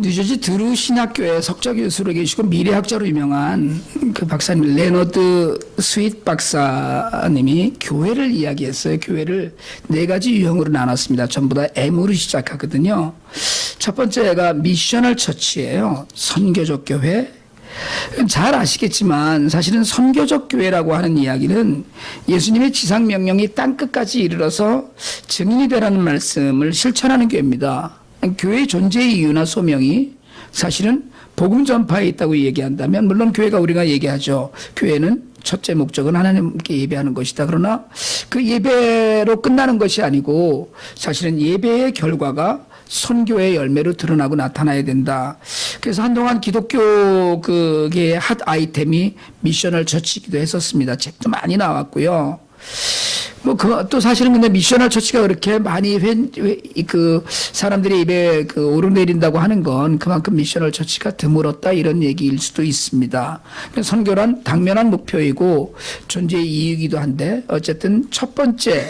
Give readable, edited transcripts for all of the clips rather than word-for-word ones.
뉴저지 드루 신학교의 석좌 교수로 계시고 미래학자로 유명한 그 박사님 레너드 스윗 박사님이 교회를 이야기했어요. 교회를 네 가지 유형으로 나눴습니다. 전부 다 M으로 시작하거든요. 첫 번째가 미셔널 처치예요. 선교적 교회. 잘 아시겠지만 사실은 선교적 교회라고 하는 이야기는 예수님의 지상명령이 땅끝까지 이르러서 증인이 되라는 말씀을 실천하는 교회입니다. 교회의 존재의 이유나 소명이 사실은 복음 전파에 있다고 얘기한다면, 물론 교회가 우리가 얘기하죠. 교회는 첫째 목적은 하나님께 예배하는 것이다. 그러나 그 예배로 끝나는 것이 아니고 사실은 예배의 결과가 선교의 열매로 드러나고 나타나야 된다. 그래서 한동안 기독교 그게 핫 아이템이 미셔널 처치이기도 했었습니다. 책도 많이 나왔고요. 또 사실은 근데 미셔널 처치가 그렇게 많이 사람들이 입에 오르내린다고 하는 건 그만큼 미셔널 처치가 드물었다 이런 얘기일 수도 있습니다. 선교란 당면한 목표이고 존재의 이유이기도 한데 어쨌든 첫 번째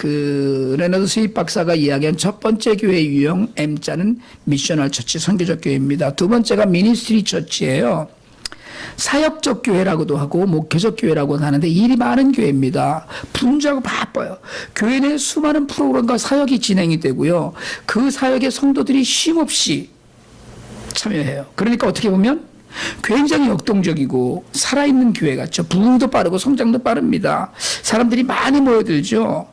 레너드 스윗 박사가 이야기한 첫 번째 교회 유형 M자는 미셔널 처치 선교적 교회입니다. 두 번째가 미니스트리 처치예요. 사역적 교회라고도 하고 목회적 교회라고도 하는데 일이 많은 교회입니다. 분주하고 바빠요. 교회 내 수많은 프로그램과 사역이 진행이 되고요. 그 사역에 성도들이 쉼없이 참여해요. 그러니까 어떻게 보면 굉장히 역동적이고 살아있는 교회 같죠. 부흥도 빠르고 성장도 빠릅니다. 사람들이 많이 모여들죠.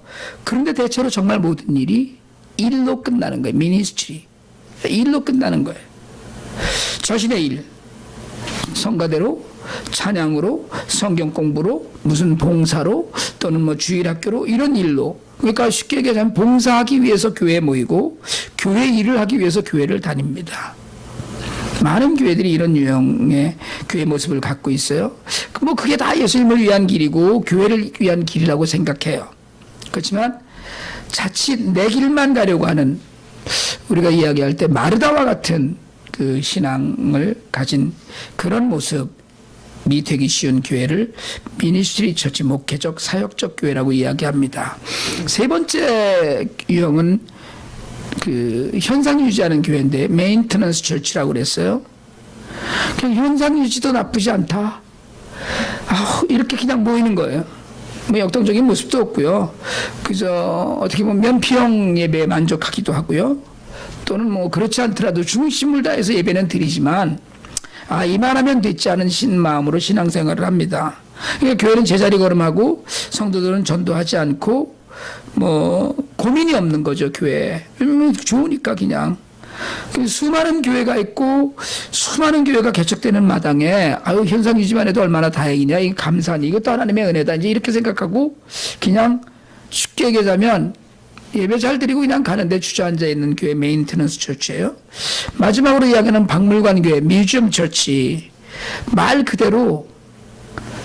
그런데 대체로 정말 모든 일이 일로 끝나는 거예요. 미니스트리. 일로 끝나는 거예요. 자신의 일. 성가대로, 찬양으로, 성경 공부로, 무슨 봉사로, 또는 주일학교로, 이런 일로. 그러니까 쉽게 얘기하자면 봉사하기 위해서 교회에 모이고 교회 일을 하기 위해서 교회를 다닙니다. 많은 교회들이 이런 유형의 교회 모습을 갖고 있어요. 그게 다 예수님을 위한 길이고 교회를 위한 길이라고 생각해요. 그렇지만 자칫 내 길만 가려고 하는, 우리가 이야기할 때 마르다와 같은 그 신앙을 가진 그런 모습이 되기 쉬운 교회를 미니스트리 처치, 목회적 사역적 교회라고 이야기합니다. 세 번째 유형은 현상 유지하는 교회인데 메인터넌스 처치라고 그랬어요. 그냥 현상 유지도 나쁘지 않다. 이렇게 그냥 모이는 거예요. 역동적인 모습도 없고요. 그저 어떻게 보면 면피형 예배에 만족하기도 하고요. 또는 그렇지 않더라도 중심을 다해서 예배는 드리지만 이만하면 됐지 않은 마음으로 신앙생활을 합니다. 그러니까 교회는 제자리 걸음하고 성도들은 전도하지 않고 고민이 없는 거죠. 교회에 좋으니까 그냥. 수많은 교회가 있고 수많은 교회가 개척되는 마당에 현상 유지만 해도 얼마나 다행이냐, 이게 감사하니, 이것도 하나님의 은혜다, 이제 이렇게 생각하고 그냥 쉽게 얘기하자면 예배 잘 드리고 그냥 가는데 주저앉아 있는 교회 메인테넌스 처치예요. 마지막으로 이야기하는 박물관 교회, 뮤지엄 처치. 말 그대로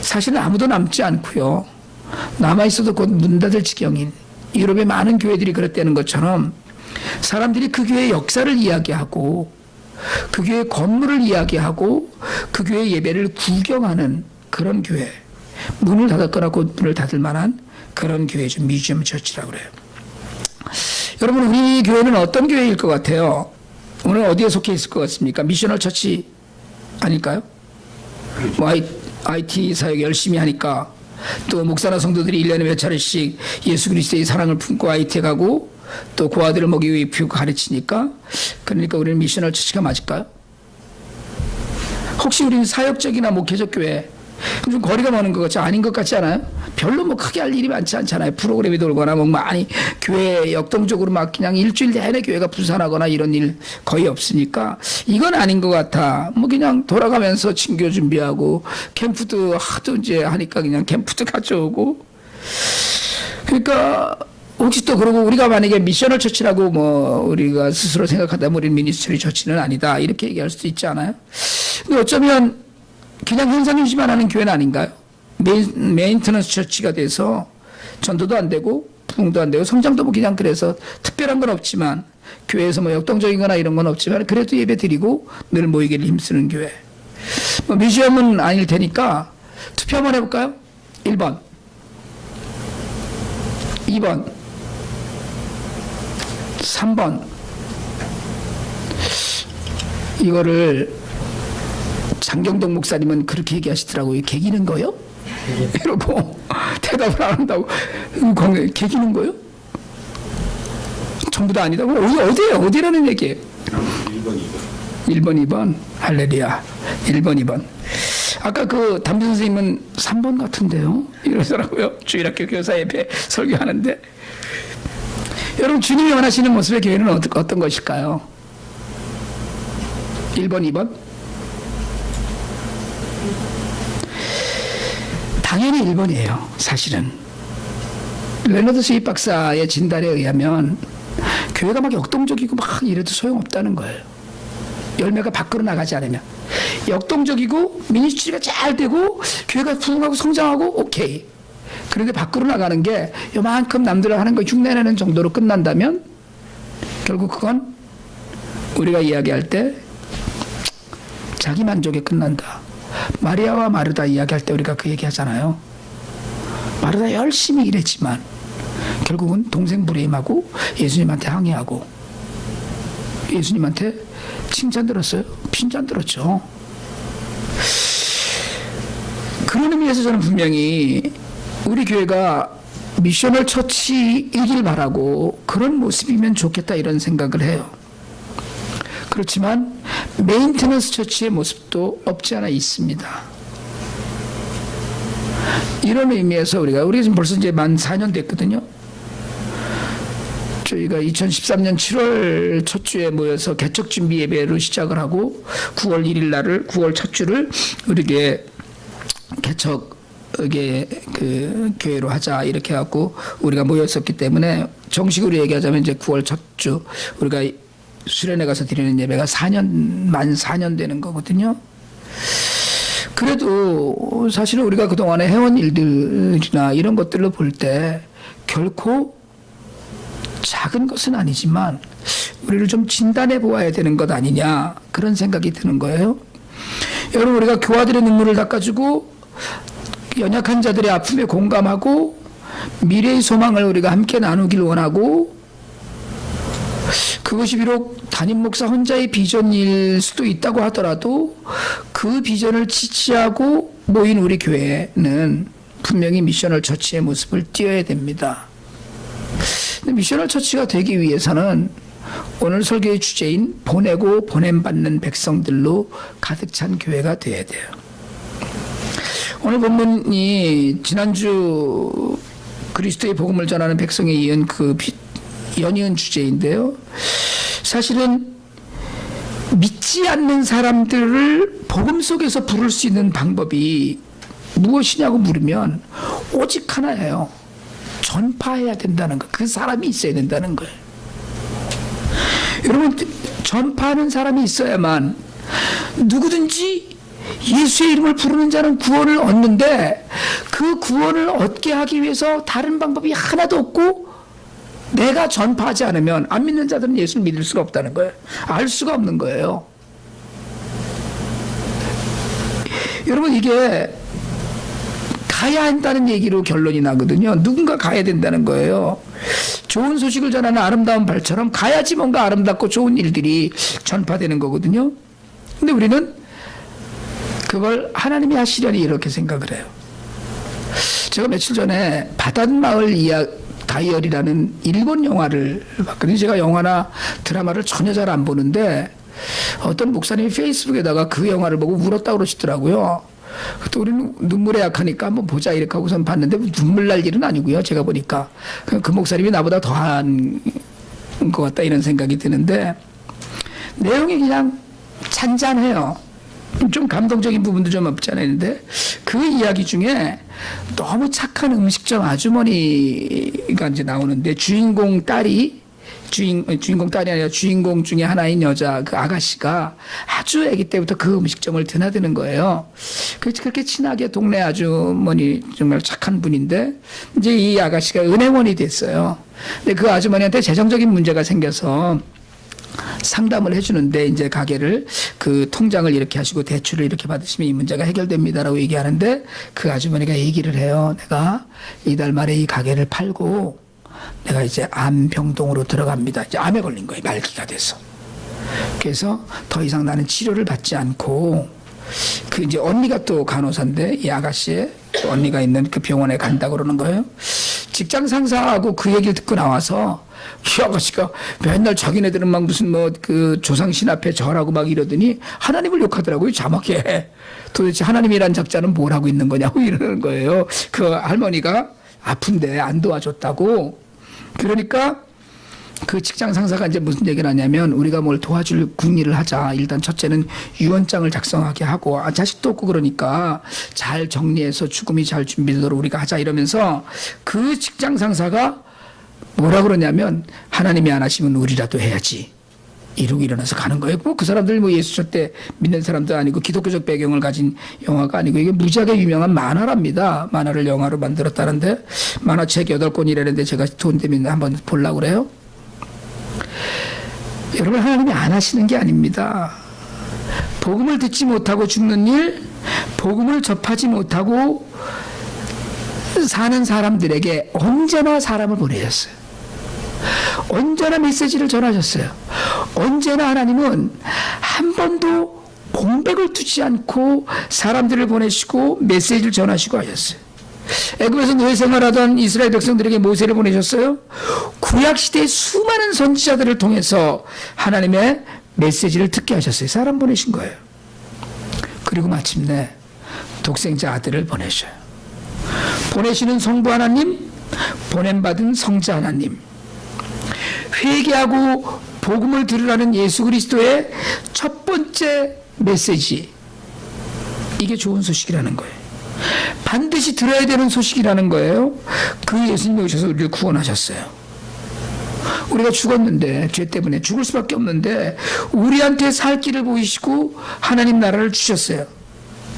사실은 아무도 남지 않고요. 남아있어도 곧 문 닫을 지경인 유럽의 많은 교회들이 그랬다는 것처럼 사람들이 그 교회의 역사를 이야기하고 그 교회의 건물을 이야기하고 그 교회의 예배를 구경하는 그런 교회, 문을 닫았거나 곧 문을 닫을 만한 그런 교회죠. 뮤지엄 처치라고 그래요. 여러분, 우리 교회는 어떤 교회일 것 같아요? 오늘 어디에 속해 있을 것 같습니까? 미셔널 처치 아닐까요? IT 사역 열심히 하니까, 또 목사나 성도들이 1년에 몇 차례씩 예수 그리스도의 사랑을 품고 IT에 가고 또 고아들을 먹이고 입히고 가르치니까, 그러니까 우리는 미셔널 처치가 맞을까요? 혹시 우리는 사역적이나 목회적 교회, 좀 거리가 먼 것 같지, 아닌 것 같지 않아요? 별로 크게 할 일이 많지 않잖아요. 프로그램이 돌거나 많이 교회 역동적으로 그냥 일주일 내내 교회가 부산하거나 이런 일 거의 없으니까 이건 아닌 것 같아. 그냥 돌아가면서 친교 준비하고 캠프도 하도 이제 하니까 그냥 캠프도 가져오고. 그러니까 혹시 또 그러고 우리가 만약에 미셔널 처치라고 우리가 스스로 생각한다면 우리는 미니스트리 처치는 아니다, 이렇게 얘기할 수도 있지 않아요? 근데 어쩌면 그냥 현상 유지만 하는 교회는 아닌가요? 메인터넌스 처치가 돼서 전도도 안 되고 부흥도 안 되고 성장도 그냥 그래서 특별한 건 없지만, 교회에서 역동적인 거나 이런 건 없지만 그래도 예배 드리고 늘 모이기를 힘쓰는 교회. 뮤지엄은 아닐 테니까 투표 한번 해볼까요? 1번, 2번, 3번. 이거를 장경동 목사님은 그렇게 얘기하시더라고요. 개기는 거요? 이러고 대답을 안 한다고. 개기는 거요? 전부 다 아니다고? 어디예요? 어디라는 얘기예요? 1번, 2번. 할렐루야. 1번, 2번. 아까 그 담비 선생님은 3번 같은데요? 이러더라고요. 주일학교 교사 예배 설교하는데. 여러분, 주님이 원하시는 모습의 교회는 어떤 것일까요? 1번, 2번? 당연히 1번이에요. 사실은. 레너드 스윗 박사의 진단에 의하면 교회가 막 역동적이고 막 이래도 소용없다는 거예요. 열매가 밖으로 나가지 않으면. 역동적이고 미니스트리가 잘 되고 교회가 부흥하고 성장하고 오케이. 그런데 밖으로 나가는 게 요만큼 남들 하는 거 흉내내는 정도로 끝난다면 결국 그건 우리가 이야기할 때 자기 만족에 끝난다. 마리아와 마르다 이야기할 때 우리가 그 얘기 하잖아요. 마르다 열심히 일했지만 결국은 동생 브레임하고 예수님한테 항의하고 예수님한테 칭찬 들었어요? 핀잔 들었죠. 그런 의미에서 저는 분명히 우리 교회가 미셔널 처치이길 바라고 그런 모습이면 좋겠다 이런 생각을 해요. 그렇지만 메인테넌스 처치의 모습도 없지 않아 있습니다. 이런 의미에서 우리가 지금 벌써 이제 만 4년 됐거든요. 저희가 2013년 7월 첫 주에 모여서 개척 준비 예배로 시작을 하고 9월 1일 날을 9월 첫 주를 우리에게 개척의 그 교회로 하자 이렇게 하고 우리가 모였었기 때문에 정식으로 얘기하자면 이제 9월 첫 주 우리가 수련회 가서 드리는 예배가 만 4년 되는 거거든요. 그래도 사실은 우리가 그동안에 해온 일들이나 이런 것들로 볼 때 결코 작은 것은 아니지만 우리를 좀 진단해 보아야 되는 것 아니냐 그런 생각이 드는 거예요. 여러분 우리가 교화들의 눈물을 닦아주고 연약한 자들의 아픔에 공감하고 미래의 소망을 우리가 함께 나누길 원하고 그것이 비록 담임 목사 혼자의 비전일 수도 있다고 하더라도 그 비전을 지지하고 모인 우리 교회는 분명히 미셔널 처치의 모습을 띄어야 됩니다. 근데 미셔널 처치가 되기 위해서는 오늘 설교의 주제인 보내고 보냄받는 백성들로 가득 찬 교회가 되어야 돼요. 오늘 본문이 지난주 그리스도의 복음을 전하는 백성에 이은 연이은 주제인데요. 사실은 믿지 않는 사람들을 복음 속에서 부를 수 있는 방법이 무엇이냐고 물으면 오직 하나예요. 전파해야 된다는 거. 그 사람이 있어야 된다는 거예요. 여러분 전파하는 사람이 있어야만 누구든지 예수의 이름을 부르는 자는 구원을 얻는데 그 구원을 얻게 하기 위해서 다른 방법이 하나도 없고 내가 전파하지 않으면 안 믿는 자들은 예수를 믿을 수가 없다는 거예요. 알 수가 없는 거예요. 여러분 이게 가야 한다는 얘기로 결론이 나거든요. 누군가 가야 된다는 거예요. 좋은 소식을 전하는 아름다운 발처럼 가야지 뭔가 아름답고 좋은 일들이 전파되는 거거든요. 근데 우리는 그걸 하나님이 하시려니 이렇게 생각을 해요. 제가 며칠 전에 바닷마을 다이어리라는 일본 영화를 봤거든요. 제가 영화나 드라마를 전혀 잘 안 보는데 어떤 목사님이 페이스북에다가 그 영화를 보고 울었다고 그러시더라고요. 또 우리는 눈물에 약하니까 한번 보자 이렇게 하고선 봤는데 눈물 날 일은 아니고요. 제가 보니까 그 목사님이 나보다 더한 것 같다 이런 생각이 드는데 내용이 그냥 잔잔해요. 좀 감동적인 부분도 좀 없지 않아 있는데 그 이야기 중에 너무 착한 음식점 아주머니가 이제 나오는데 주인공 딸이 아니라 주인공 중에 하나인 여자 그 아가씨가 아주 아기 때부터 그 음식점을 드나드는 거예요. 그렇게 친하게 동네 아주머니 정말 착한 분인데 이제 이 아가씨가 은행원이 됐어요. 근데 그 아주머니한테 재정적인 문제가 생겨서 상담을 해주는데 이제 가게를 그 통장을 이렇게 하시고 대출을 이렇게 받으시면 이 문제가 해결됩니다라고 얘기하는데 그 아주머니가 얘기를 해요. 내가 이달 말에 이 가게를 팔고 내가 이제 암병동으로 들어갑니다. 이제 암에 걸린 거예요. 말기가 돼서. 그래서 더 이상 나는 치료를 받지 않고 그 이제 언니가 또 간호사인데 이 아가씨의 언니가 있는 그 병원에 간다고 그러는 거예요. 직장 상사하고 그 얘기를 듣고 나와서 이 아가씨가 맨날 자기네들은 막 무슨 뭐 그 조상신 앞에 절하고 막 이러더니 하나님을 욕하더라고요. 자막에. 도대체 하나님이란 작자는 뭘 하고 있는 거냐고 이러는 거예요. 그 할머니가 아픈데 안 도와줬다고. 그러니까 그 직장 상사가 이제 무슨 얘기를 하냐면 우리가 뭘 도와줄 궁리를 하자. 일단 첫째는 유언장을 작성하게 하고 자식도 없고 그러니까 잘 정리해서 죽음이 잘 준비되도록 우리가 하자 이러면서 그 직장 상사가 뭐라 그러냐면 하나님이 안 하시면 우리라도 해야지. 이러고 일어나서 가는 거예요. 그 사람들 뭐 예수 절대 믿는 사람도 아니고 기독교적 배경을 가진 영화가 아니고 이게 무지하게 유명한 만화랍니다. 만화를 영화로 만들었다는데 만화책 8권이라는데 제가 돈 되면 한번 보려고 그래요. 여러분 하나님이 안 하시는 게 아닙니다. 복음을 듣지 못하고 죽는 일, 복음을 접하지 못하고 사는 사람들에게 언제나 사람을 보내셨어요. 언제나 메시지를 전하셨어요. 언제나 하나님은 한 번도 공백을 두지 않고 사람들을 보내시고 메시지를 전하시고 하셨어요. 애굽에서 노예 생활하던 이스라엘 백성들에게 모세를 보내셨어요. 구약시대의 수많은 선지자들을 통해서 하나님의 메시지를 듣게 하셨어요. 사람 보내신 거예요. 그리고 마침내 독생자 아들을 보내셔요. 보내시는 성부 하나님, 보냄받은 성자 하나님, 회개하고 복음을 들으라는 예수 그리스도의 첫 번째 메시지, 이게 좋은 소식이라는 거예요. 반드시 들어야 되는 소식이라는 거예요. 그 예수님이 오셔서 우리를 구원하셨어요. 우리가 죽었는데, 죄 때문에 죽을 수밖에 없는데 우리한테 살 길을 보이시고 하나님 나라를 주셨어요.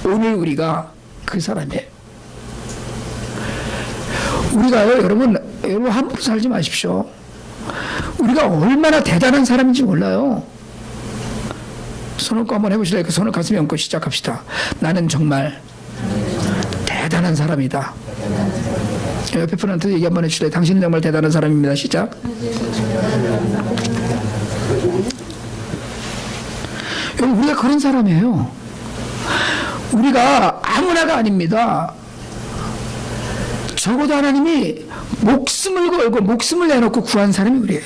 오늘 우리가 그 사람이에요. 우리가요, 여러분 함부로 살지 마십시오. 우리가 얼마나 대단한 사람인지 몰라요. 손 얹고 한번 해보실래요? 그 손을 가슴에 얹고 시작합시다. 나는 정말 대단한 사람이다. 옆에 분한테 얘기 한번 해주실래요? 당신은 정말 대단한 사람입니다. 시작. 여러분 우리가 그런 사람이에요. 우리가 아무나가 아닙니다. 적어도 하나님이 목숨을 걸고 목숨을 내놓고 구한 사람이 우리예요.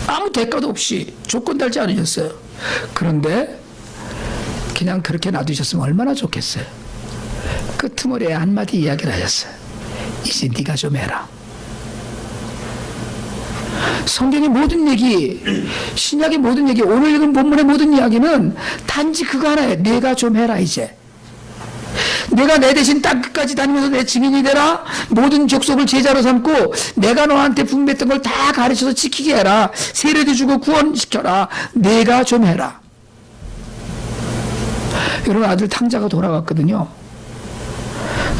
아무 대가도 없이 조건 달지 않으셨어요. 그런데 그냥 그렇게 놔두셨으면 얼마나 좋겠어요. 끄트머리에 한마디 이야기를 하셨어요. 이제 네가 좀 해라. 성경의 모든 얘기, 신약의 모든 얘기, 오늘 읽은 본문의 모든 이야기는 단지 그거 하나예요. 네가 좀 해라 이제. 내가 내 대신 땅 끝까지 다니면서 내 증인이 되라. 모든 족속을 제자로 삼고 내가 너한테 분배했던 걸 다 가르쳐서 지키게 해라. 세례도 주고 구원시켜라. 내가 좀 해라. 여러분 아들 탕자가 돌아왔거든요.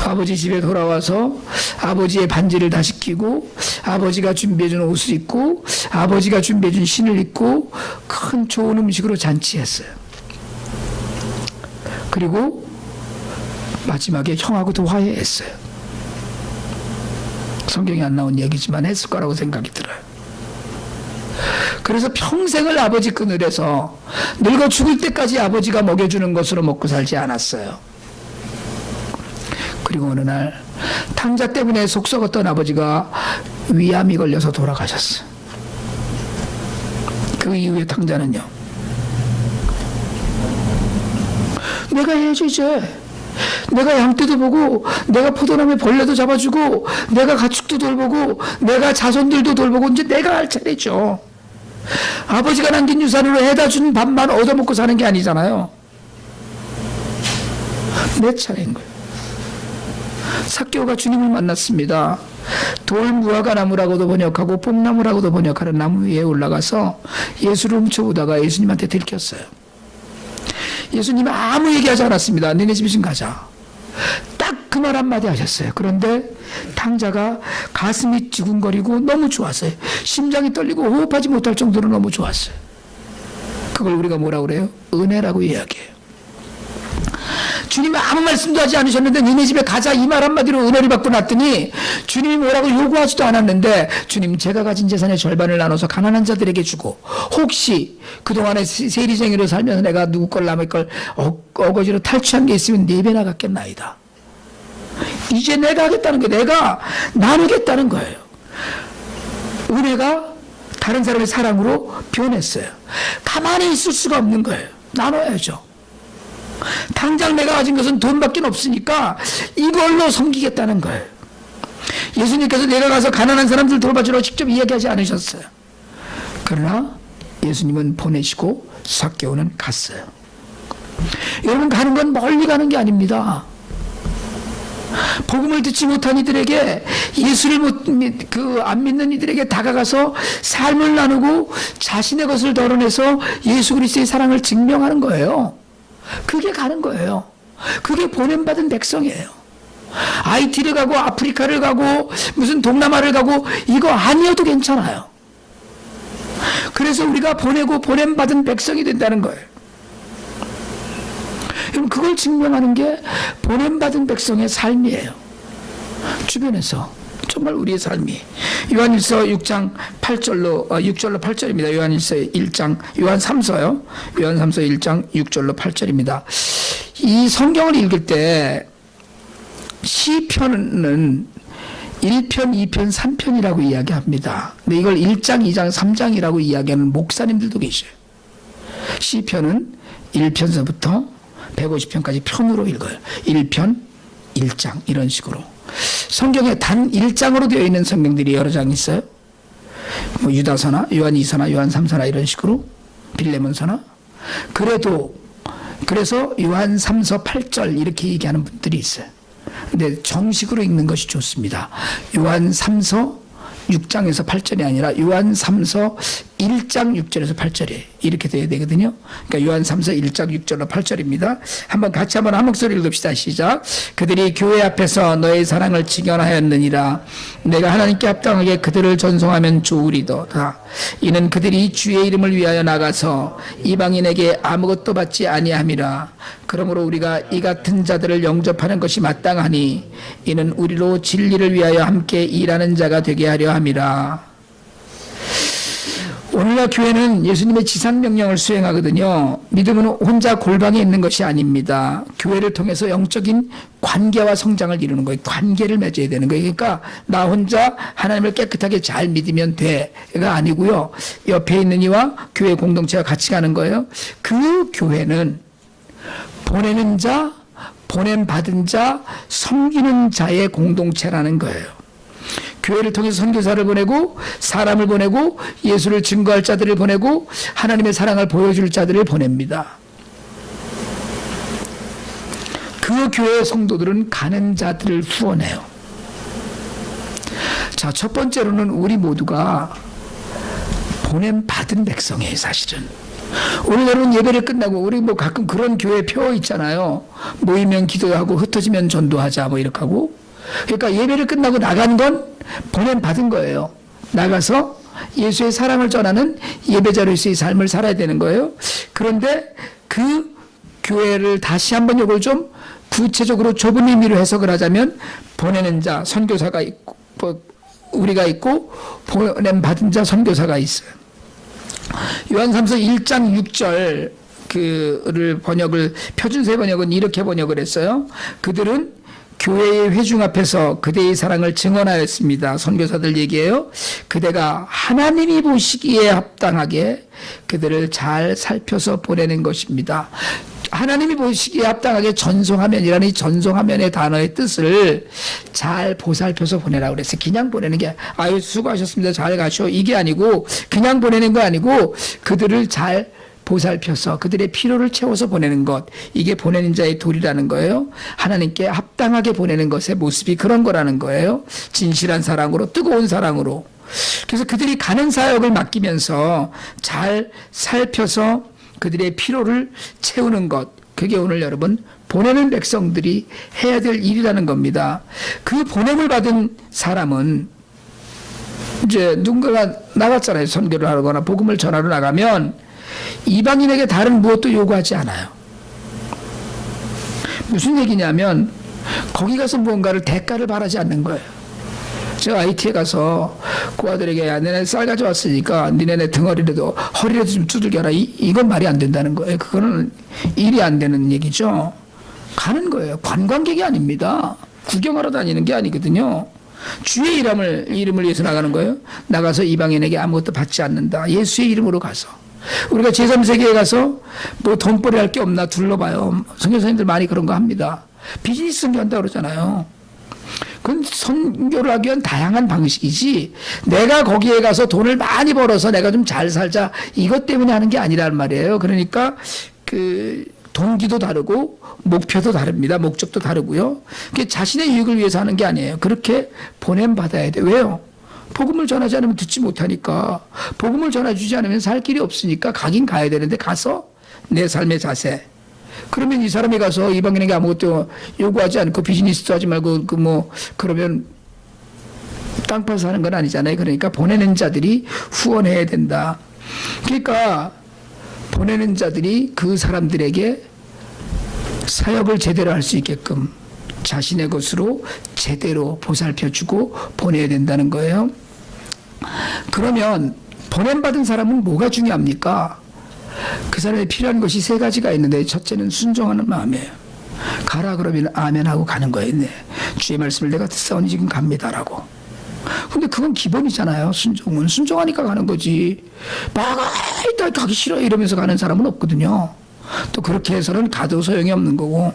아버지 집에 돌아와서 아버지의 반지를 다시 끼고 아버지가 준비해준 옷을 입고 아버지가 준비해준 신을 입고 큰 좋은 음식으로 잔치했어요. 그리고 마지막에 형하고도 화해했어요. 성경에 안 나온 얘기지만 했을 거라고 생각이 들어요. 그래서 평생을 아버지 그늘에서 늙어 죽을 때까지 아버지가 먹여주는 것으로 먹고 살지 않았어요. 그리고 어느 날 탕자 때문에 속 썩었던 아버지가 위암이 걸려서 돌아가셨어요. 그 이후에 탕자는요, 내가 해야지 이제. 내가 양떼도 보고 내가 포도나무에 벌레도 잡아주고 내가 가축도 돌보고 내가 자손들도 돌보고 이제 내가 할 차례죠. 아버지가 남긴 유산으로 해다 준 밥만 얻어먹고 사는 게 아니잖아요. 내 차례인 거예요. 삭개오가 주님을 만났습니다. 돌무화과 나무라고도 번역하고 뽕나무라고도 번역하는 나무 위에 올라가서 예수를 훔쳐보다가 예수님한테 들켰어요. 예수님은 아무 얘기하지 않았습니다. 너네 집에 좀 가자. 딱 그 말 한마디 하셨어요. 그런데 탕자가 가슴이 지근거리고 너무 좋았어요. 심장이 떨리고 호흡하지 못할 정도로 너무 좋았어요. 그걸 우리가 뭐라고 그래요? 은혜라고 이야기해요. 주님이 아무 말씀도 하지 않으셨는데 니네 집에 가자 이 말 한마디로 은혜를 받고 났더니 주님이 뭐라고 요구하지도 않았는데 주님 제가 가진 재산의 절반을 나눠서 가난한 자들에게 주고 혹시 그동안에 세리쟁이로 살면서 내가 누구 걸 남의 걸 어거지로 탈취한 게 있으면 4배나 갚겠나이다. 이제 내가 하겠다는 게 내가 나누겠다는 거예요. 은혜가 다른 사람의 사랑으로 변했어요. 가만히 있을 수가 없는 거예요. 나눠야죠. 당장 내가 가진 것은 돈밖에 없으니까 이걸로 섬기겠다는 거예요. 예수님께서 내가 가서 가난한 사람들 돌봐주라고 직접 이야기하지 않으셨어요. 그러나 예수님은 보내시고 삭개오는 갔어요. 여러분 가는 건 멀리 가는 게 아닙니다. 복음을 듣지 못한 이들에게 예수를 안 믿는 이들에게 다가가서 삶을 나누고 자신의 것을 덜어내서 예수 그리스도의 사랑을 증명하는 거예요. 그게 가는 거예요. 그게 보냄받은 백성이에요. IT를 가고 아프리카를 가고 무슨 동남아를 가고 이거 아니어도 괜찮아요. 그래서 우리가 보내고 보냄받은 백성이 된다는 거예요. 여러분 그걸 증명하는 게 보냄받은 백성의 삶이에요. 주변에서 정말 우리의 삶이 요한일서 6장 8절로 6절로 8절입니다. 요한일서 1장 요한 3서요. 요한 3서 1장 6절로 8절입니다. 이 성경을 읽을 때 시편은 1편, 2편, 3편이라고 이야기합니다. 근데 이걸 1장, 2장, 3장이라고 이야기하는 목사님들도 계셔요. 시편은 1편서부터 150편까지 편으로 읽어요. 1편, 1장 이런 식으로. 성경에 단 1장으로 되어 있는 성경들이 여러 장 있어요. 뭐 유다서나 요한 2서나 요한 3서나 이런 식으로 빌레몬서나. 그래서 요한 3서 8절 이렇게 얘기하는 분들이 있어요. 근데 정식으로 읽는 것이 좋습니다. 요한 3서 6장에서 8절이 아니라 요한 3서 1장 6절에서 8절이 이렇게 돼야 되거든요. 그러니까 요한 3서 1장 6절로 8절입니다. 한번 같이 한번 한 목소리 읽읍시다. 시작. 그들이 교회 앞에서 너의 사랑을 직언하였느니라. 내가 하나님께 합당하게 그들을 전송하면 좋으리도다. 이는 그들이 주의 이름을 위하여 나가서 이방인에게 아무것도 받지 아니함이라. 그러므로 우리가 이 같은 자들을 영접하는 것이 마땅하니 이는 우리로 진리를 위하여 함께 일하는 자가 되게 하려 함이라. 오늘날 교회는 예수님의 지상명령을 수행하거든요. 믿음은 혼자 골방에 있는 것이 아닙니다. 교회를 통해서 영적인 관계와 성장을 이루는 거예요. 관계를 맺어야 되는 거예요. 그러니까 나 혼자 하나님을 깨끗하게 잘 믿으면 돼가 아니고요. 옆에 있는 이와 교회 공동체와 같이 가는 거예요. 그 교회는 보내는 자, 보냄받은 자, 섬기는 자의 공동체라는 거예요. 교회를 통해서 선교사를 보내고 사람을 보내고 예수를 증거할 자들을 보내고 하나님의 사랑을 보여줄 자들을 보냅니다. 그 교회의 성도들은 가는 자들을 후원해요. 자, 첫 번째로는 우리 모두가 보냄받은 백성이에요. 사실은 오늘 여러분 예배를 끝나고 우리 뭐 가끔 그런 교회 표 있잖아요. 모이면 기도하고 흩어지면 전도하자 뭐 이렇게 하고. 그러니까 예배를 끝나고 나간 건 보냄받은 거예요. 나가서 예수의 사랑을 전하는 예배자로서의 삶을 살아야 되는 거예요. 그런데 그 교회를 다시 한번 이걸 좀 구체적으로 좁은 의미로 해석을 하자면 보내는 자, 선교사가 있고 우리가 있고 보냄받은 자, 선교사가 있어요. 요한 3서 1장 6절 그를 번역을 표준세 번역은 이렇게 번역을 했어요. 그들은 교회의 회중 앞에서 그대의 사랑을 증언하였습니다. 선교사들 얘기해요. 그대가 하나님이 보시기에 합당하게 그들을 잘 살펴서 보내는 것입니다. 하나님이 보시기에 합당하게 전송하면이라는 이 전송하면의 단어의 뜻을 잘 보살펴서 보내라고 그랬어요. 그냥 보내는 게 아유 수고하셨습니다. 잘 가시오. 이게 아니고 그냥 보내는 거 아니고 그들을 잘 보살펴서 그들의 필요를 채워서 보내는 것, 이게 보내는 자의 도리라는 거예요. 하나님께 합당하게 보내는 것의 모습이 그런 거라는 거예요. 진실한 사랑으로, 뜨거운 사랑으로. 그래서 그들이 가는 사역을 맡기면서 잘 살펴서 그들의 필요를 채우는 것, 그게 오늘 여러분 보내는 백성들이 해야 될 일이라는 겁니다. 그 보냄을 받은 사람은 이제 누군가가 나갔잖아요. 선교를 하거나 복음을 전하러 나가면 이방인에게 다른 무엇도 요구하지 않아요. 무슨 얘기냐면 거기 가서 무언가를 대가를 바라지 않는 거예요. 제가 IT에 가서 그 아들에게 야, 너네 쌀 가져왔으니까 니네 등허리라도 허리라도 좀 두들겨라. 이건 말이 안 된다는 거예요. 그거는 일이 안 되는 얘기죠. 가는 거예요. 관광객이 아닙니다. 구경하러 다니는 게 아니거든요. 주의 이름을 위해서 나가는 거예요. 나가서 이방인에게 아무것도 받지 않는다. 예수의 이름으로 가서. 우리가 제3세계에 가서 뭐 돈벌이 할 게 없나 둘러봐요. 선교사님들 많이 그런 거 합니다. 비즈니스 선교한다고 그러잖아요. 그건 선교를 하기 위한 다양한 방식이지 내가 거기에 가서 돈을 많이 벌어서 내가 좀 잘 살자 이것 때문에 하는 게 아니란 말이에요. 그러니까 그 동기도 다르고 목표도 다릅니다. 목적도 다르고요. 그게 자신의 유익을 위해서 하는 게 아니에요. 그렇게 보냄받아야 돼. 왜요? 복음을 전하지 않으면 듣지 못하니까 복음을 전해주지 않으면 살 길이 없으니까 가긴 가야 되는데 가서 내 삶의 자세 그러면 이 사람이 가서 이방인에게 아무것도 요구하지 않고 비즈니스도 하지 말고 그러면 땅 파서 하는 건 아니잖아요. 그러니까 보내는 자들이 후원해야 된다. 그러니까 보내는 자들이 그 사람들에게 사역을 제대로 할 수 있게끔 자신의 것으로 제대로 보살펴주고 보내야 된다는 거예요. 그러면 보냄받은 사람은 뭐가 중요합니까? 그 사람에 필요한 것이 세 가지가 있는데 첫째는 순종하는 마음이에요. 가라 그러면 아멘하고 가는 거예요. 네. 주의 말씀을 내가 듣사오니 지금 갑니다라고. 근데 그건 기본이잖아요. 순종은. 순종하니까 가는 거지. 막 일단 가기 싫어 이러면서 가는 사람은 없거든요. 또 그렇게 해서는 가도 소용이 없는 거고.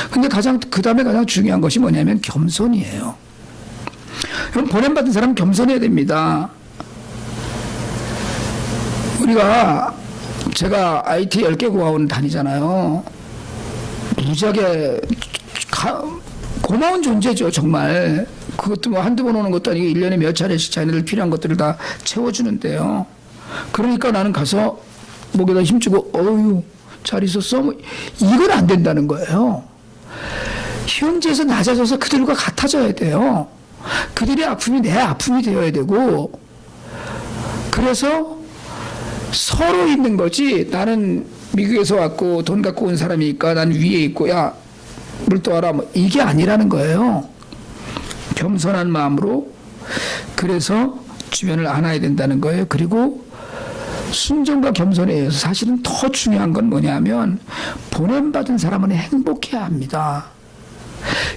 근데 그 다음에 가장 중요한 것이 뭐냐면 겸손이에요. 그럼 보냄받은 사람은 겸손해야 됩니다. 제가 IT 10개 고아원 다니잖아요. 무지하게 고마운 존재죠, 정말. 그것도 뭐 한두 번 오는 것도 아니고 1년에 몇 차례씩 자기들 필요한 것들을 다 채워주는데요. 그러니까 나는 가서 목에다 힘주고, 어휴, 잘 있었어? 뭐, 이건 안 된다는 거예요. 현지에서 낮아져서 그들과 같아져야 돼요. 그들의 아픔이 내 아픔이 되어야 되고, 그래서 서로 있는 거지. 나는 미국에서 왔고 돈 갖고 온 사람이니까 난 위에 있고 야 물 떠와라 뭐 이게 아니라는 거예요. 겸손한 마음으로 그래서 주변을 안아야 된다는 거예요. 그리고 순종과 겸손에 의해서 사실은 더 중요한 건 뭐냐면 보냄받은 사람은 행복해야 합니다.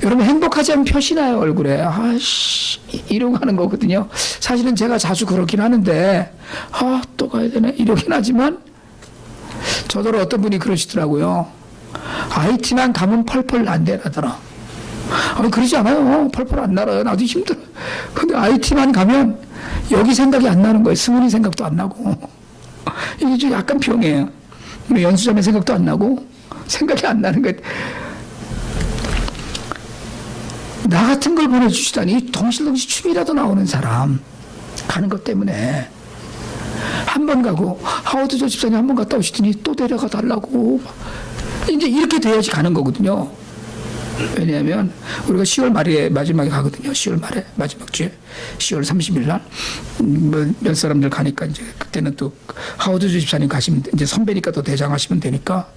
여러분 행복하지 않으면 표시나요 얼굴에. 아씨 이러고 하는 거거든요. 사실은 제가 자주 그렇긴 하는데 또 가야 되네 이러긴 하지만 저더러 어떤 분이 그러시더라고요. IT만 가면 펄펄 난대라더라. 그러지 않아요. 펄펄 안 날아요. 나도 힘들어. 근데 IT만 가면 여기 생각이 안 나는 거예요. 승훈이 생각도 안 나고. 이게 좀 약간 병이에요. 연수자매 생각도 안 나고 생각이 안 나는 거예요. 나 같은 걸 보내주시다니 덩실덩실 춤이라도 나오는 사람 가는 것 때문에 한 번 가고 하워드 조 집사님 한 번 갔다 오시더니 또 데려가 달라고 이제 이렇게 돼야지 가는 거거든요. 왜냐하면 우리가 10월 말에 마지막에 가거든요. 10월 말에 마지막 주에 10월 30일 날 몇 사람들 가니까 이제 그때는 또 하워드 조 집사님 가시면 이제 선배니까 또 대장하시면 되니까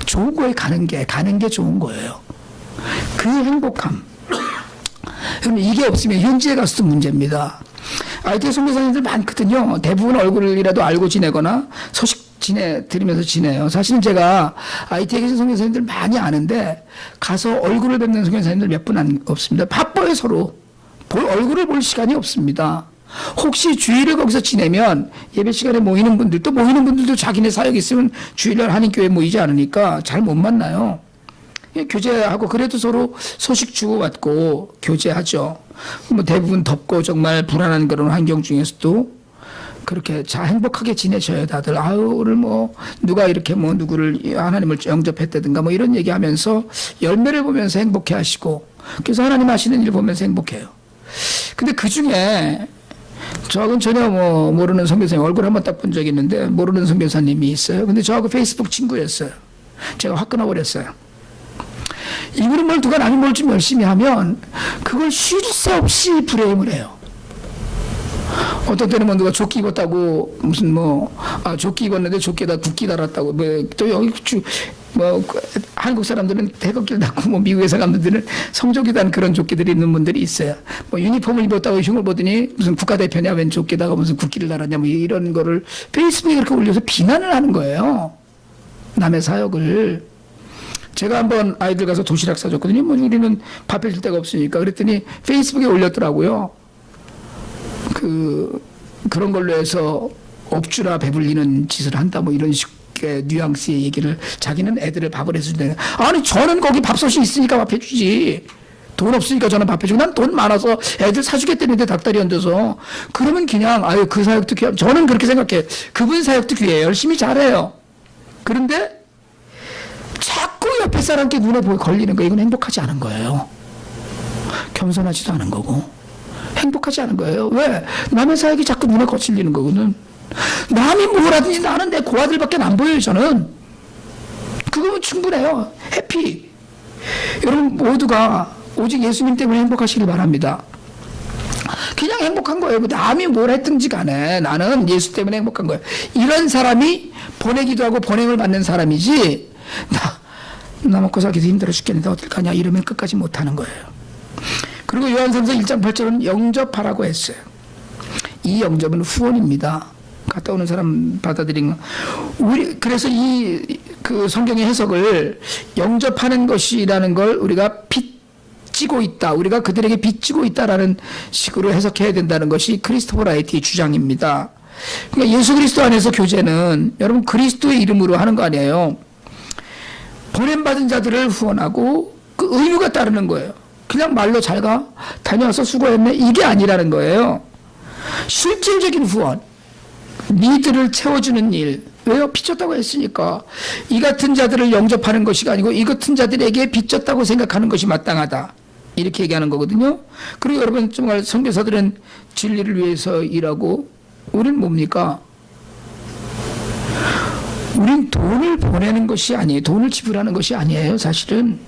좋은 거에 가는 게 좋은 거예요. 그 행복함. 그럼 이게 없으면 현지에 가서도 문제입니다. IT 선교사님들 많거든요. 대부분 얼굴이라도 알고 지내거나 소식 들으면서 지내요. 사실은 제가 IT에 계신 선교사님들 많이 아는데 가서 얼굴을 뵙는 선교사님들 몇 분 없습니다. 바빠요 서로. 얼굴을 볼 시간이 없습니다. 혹시 주일을 거기서 지내면 예배 시간에 모이는 분들도 자기네 사역이 있으면 주일날 한인교회 모이지 않으니까 잘 못 만나요. 교제하고 그래도 서로 소식 주고받고 교제하죠. 뭐 대부분 덥고 정말 불안한 그런 환경 중에서도 그렇게 행복하게 지내셔요 다들. 오늘 뭐 누가 이렇게 뭐 누구를 하나님을 영접했다든가 뭐 이런 얘기하면서 열매를 보면서 행복해 하시고 그래서 하나님 하시는 일 보면서 행복해요. 근데 그 중에 저하고는 전혀 뭐 모르는 선교사님 얼굴 한번 딱 본 적이 있는데 모르는 선교사님이 있어요. 근데 저하고 페이스북 친구였어요. 제가 확 끊어버렸어요. 이분은 뭘 누가 남이 뭘 좀 열심히 하면 그걸 쉴 새 없이 브레임을 해요. 어떤 때는 뭐 누가 조끼 입었다고 무슨 조끼 입었는데 조끼에다 국기 달았다고 또 여기 한국 사람들은 태극기를 닫고 미국의 사람들은 성조기단 그런 조끼들이 있는 분들이 있어요. 유니폼을 입었다고 흉을 보더니 무슨 국가대표냐 웬 조끼다가 무슨 국기를 달았냐 이런 거를 페이스북에 그렇게 올려서 비난을 하는 거예요. 남의 사역을. 제가 한번 아이들 가서 도시락 사줬거든요. 우리는 밥 해줄 데가 없으니까. 그랬더니 페이스북에 올렸더라고요. 그런 걸로 해서 억주나 배불리는 짓을 한다 이런 식의 뉘앙스의 얘기를 자기는 애들을 밥을 해준다. 아니 저는 거기 밥솥이 있으니까 밥 해주지. 돈 없으니까 저는 밥 해주고 난 돈 많아서 애들 사주겠다는데 닭다리 얹어서 그러면 그냥 그 사역도 귀해. 저는 그렇게 생각해. 그분 사역도 귀해. 열심히 잘해요. 그런데 자꾸 옆에 사람께 눈에 걸리는 거 이건 행복하지 않은 거예요. 겸손하지도 않은 거고 행복하지 않은 거예요. 왜? 남의 사역이 자꾸 눈에 거슬리는 거거든. 남이 뭘 하든지 나는 내 고아들밖에 안 보여요. 저는 그거면 충분해요. 해피. 여러분 모두가 오직 예수님 때문에 행복하시길 바랍니다. 그냥 행복한 거예요. 남이 뭘 했든지 간에 나는 예수 때문에 행복한 거예요. 이런 사람이 보내기도 하고 보냄을 받는 사람이지 나 먹고 살기도 힘들어 죽겠는데 어떡하냐 이러면 끝까지 못하는 거예요. 그리고 요한삼서 1장 8절은 영접하라고 했어요. 이 영접은 후원입니다. 갔다 오는 사람 받아들인 그래서 그 성경의 해석을 영접하는 것이라는 걸 우리가 빚지고 있다. 우리가 그들에게 빚지고 있다라는 식으로 해석해야 된다는 것이 크리스토퍼 라이트의 주장입니다. 그러니까 예수 그리스도 안에서 교제는 여러분 그리스도의 이름으로 하는 거 아니에요. 보냄받은 자들을 후원하고 그 의무가 따르는 거예요. 그냥 말로 잘 가, 다녀와서 수고했네 이게 아니라는 거예요. 실질적인 후원, 니들을 채워주는 일. 왜요? 빚졌다고 했으니까. 이 같은 자들을 영접하는 것이 아니고 이 같은 자들에게 빚졌다고 생각하는 것이 마땅하다. 이렇게 얘기하는 거거든요. 그리고 여러분 정말 선교사들은 진리를 위해서 일하고 우리는 뭡니까? 우린 돈을 보내는 것이 아니에요. 돈을 지불하는 것이 아니에요. 사실은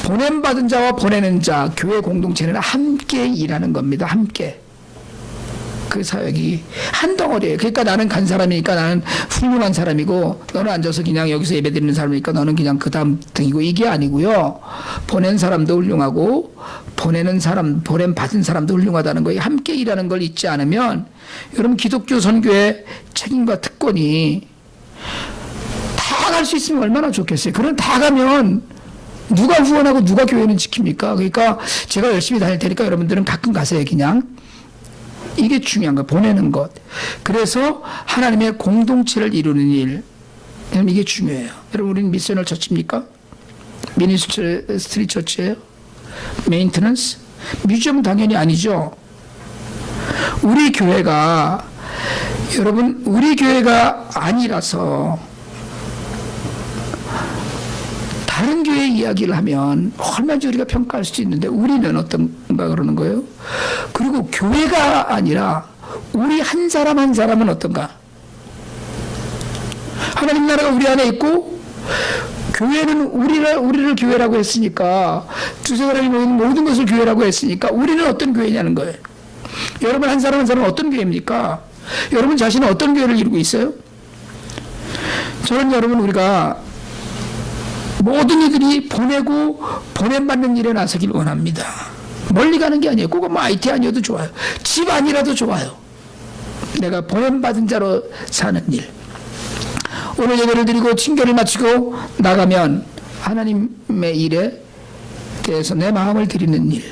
보냄받은 자와 보내는 자, 교회 공동체는 함께 일하는 겁니다. 함께. 그 사역이 한 덩어리예요. 그러니까 나는 간 사람이니까 나는 훌륭한 사람이고 너는 앉아서 그냥 여기서 예배드리는 사람이니까 너는 그냥 그 다음 등이고 이게 아니고요. 보낸 사람도 훌륭하고 보내는 사람, 보냄 받은 사람도 훌륭하다는 거예요. 함께 일하는 걸 잊지 않으면 여러분 기독교 선교의 책임과 특권이 다 갈 수 있으면 얼마나 좋겠어요. 그럼 다 가면 누가 후원하고 누가 교회는 지킵니까? 그러니까 제가 열심히 다닐 테니까 여러분들은 가끔 가세요. 그냥. 이게 중요한 거예요. 보내는 것. 그래서 하나님의 공동체를 이루는 일. 이게 중요해요. 여러분 우리는 미셔널 처치입니까? 미니스트리 처치예요? 메인테넌스? 뮤지엄은 당연히 아니죠. 우리 교회가 여러분 우리 교회가 아니라서 다른 교회 이야기를 하면 얼마든지 우리가 평가할 수 있는데 우리는 어떤가 그러는 거예요. 그리고 교회가 아니라 우리 한 사람 한 사람은 어떤가. 하나님 나라가 우리 안에 있고 교회는 우리를 교회라고 했으니까 두세 사람이 모이는 모든 것을 교회라고 했으니까 우리는 어떤 교회냐는 거예요. 여러분 한 사람 한 사람은 어떤 교회입니까? 여러분 자신은 어떤 교회를 이루고 있어요? 저는 여러분 우리가 모든 이들이 보내고 보냄받는 일에 나서길 원합니다. 멀리 가는 게 아니에요. 꼭 IT 아니어도 좋아요. 집 아니라도 좋아요. 내가 보냄받은 자로 사는 일. 오늘 예배를 드리고 친교를 마치고 나가면 하나님의 일에 대해서 내 마음을 드리는 일,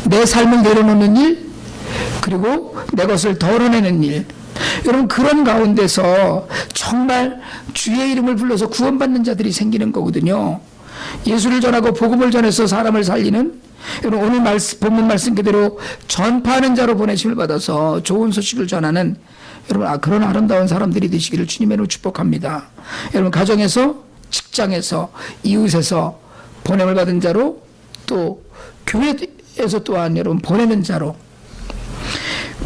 내 삶을 내려놓는 일, 그리고 내 것을 덜어내는 일. 여러분 그런 가운데서 정말 주의 이름을 불러서 구원받는 자들이 생기는 거거든요. 예수를 전하고 복음을 전해서 사람을 살리는 여러분 오늘 본문 말씀 그대로 전파하는 자로 보내심을 받아서 좋은 소식을 전하는 여러분 그런 아름다운 사람들이 되시기를 주님의 이름으로 축복합니다. 여러분 가정에서 직장에서 이웃에서 보냄을 받은 자로 또 교회에서 또한 여러분 보내는 자로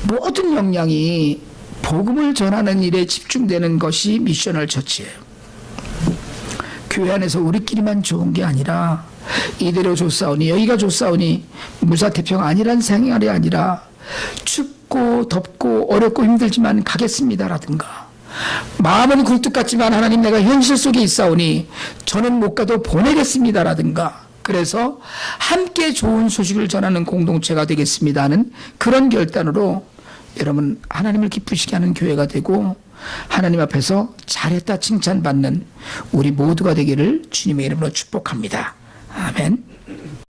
모든 역량이 복음을 전하는 일에 집중되는 것이 미셔널 처치예요. 교회 안에서 우리끼리만 좋은 게 아니라 이대로 좋사오니 여기가 좋사오니 무사태평 아니란 생활이 아니라 춥고 덥고 어렵고 힘들지만 가겠습니다라든가 마음은 굴뚝 같지만 하나님 내가 현실 속에 있사오니 저는 못 가도 보내겠습니다라든가, 그래서 함께 좋은 소식을 전하는 공동체가 되겠습니다 하는 그런 결단으로 여러분 하나님을 기쁘시게 하는 교회가 되고 하나님 앞에서 잘했다 칭찬받는 우리 모두가 되기를 주님의 이름으로 축복합니다. 아멘.